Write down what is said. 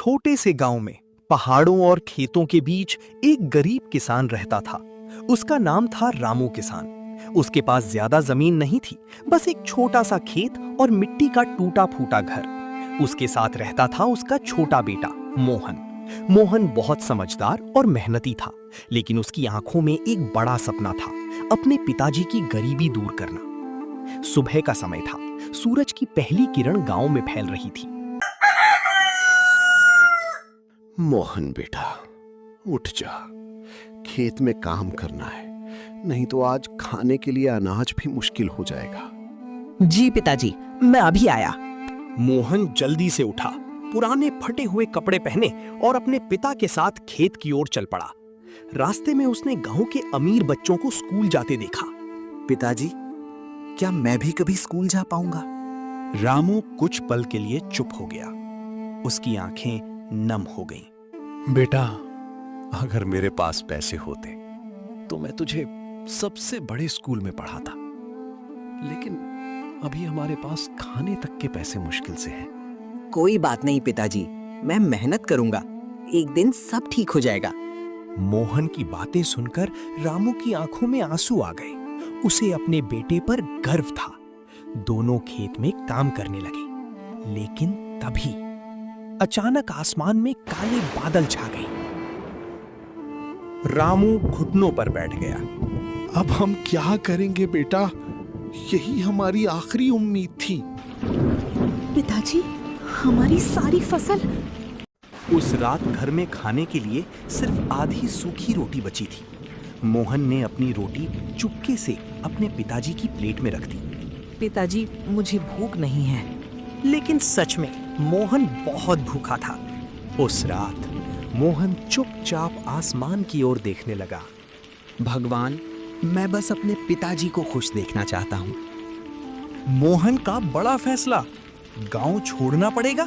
छोटे से गांव में पहाड़ों और खेतों के बीच एक गरीब किसान रहता था। उसका नाम था रामू किसान। उसके पास ज्यादा जमीन नहीं थी, बस एक छोटा सा खेत और मिट्टी का टूटा फूटा घर। उसके साथ रहता था उसका छोटा बेटा मोहन। मोहन बहुत समझदार और मेहनती था, लेकिन उसकी आंखों में एक बड़ा सपना था, अपने पिताजी की गरीबी दूर करना। सुबह का समय था, सूरज की पहली किरण गांव में फैल रही थी। मोहन बेटा, उठ जा, खेत में काम करना है, नहीं तो आज खाने के लिए अनाज भी मुश्किल हो जाएगा। जी पिताजी, मैं अभी आया। मोहन जल्दी से उठा, पुराने फटे हुए कपड़े पहने और अपने पिता के साथ खेत की ओर चल पड़ा। रास्ते में उसने गांव के अमीर बच्चों को स्कूल जाते देखा। पिताजी, क्या मैं भी कभी स्कूल जा पाऊंगा? रामू कुछ पल के लिए चुप हो गया। उसकी आंखें नम हो गईं। बेटा, अगर मेरे पास पैसे होते तो मैं तुझे सबसे बड़े स्कूल में पढ़ाता, लेकिन अभी हमारे पास खाने तक के पैसे मुश्किल से हैं। कोई बात नहीं पिताजी, मैं मेहनत करूंगा, एक दिन सब ठीक हो जाएगा। मोहन की बातें सुनकर रामू की आंखों में आंसू आ गए। उसे अपने बेटे पर गर्व था। दोनों खेत में काम करने लगे, लेकिन तभी अचानक आसमान में काले बादल छा गए। रामू घुटनों पर बैठ गया। अब हम क्या करेंगे बेटा? यही हमारी आखिरी उम्मीद थी। पिताजी, हमारी सारी फसल। उस रात घर में खाने के लिए सिर्फ आधी सूखी रोटी बची थी। मोहन ने अपनी रोटी चुपके से अपने पिताजी की प्लेट में रख दी। पिताजी, मुझे भूख नहीं है। लेकिन सच में मोहन बहुत भूखा था। उस रात मोहन चुपचाप आसमान की ओर देखने लगा। भगवान, मैं बस अपने पिताजी को खुश देखना चाहता हूँ। मोहन का बड़ा फैसला, गांव छोड़ना पड़ेगा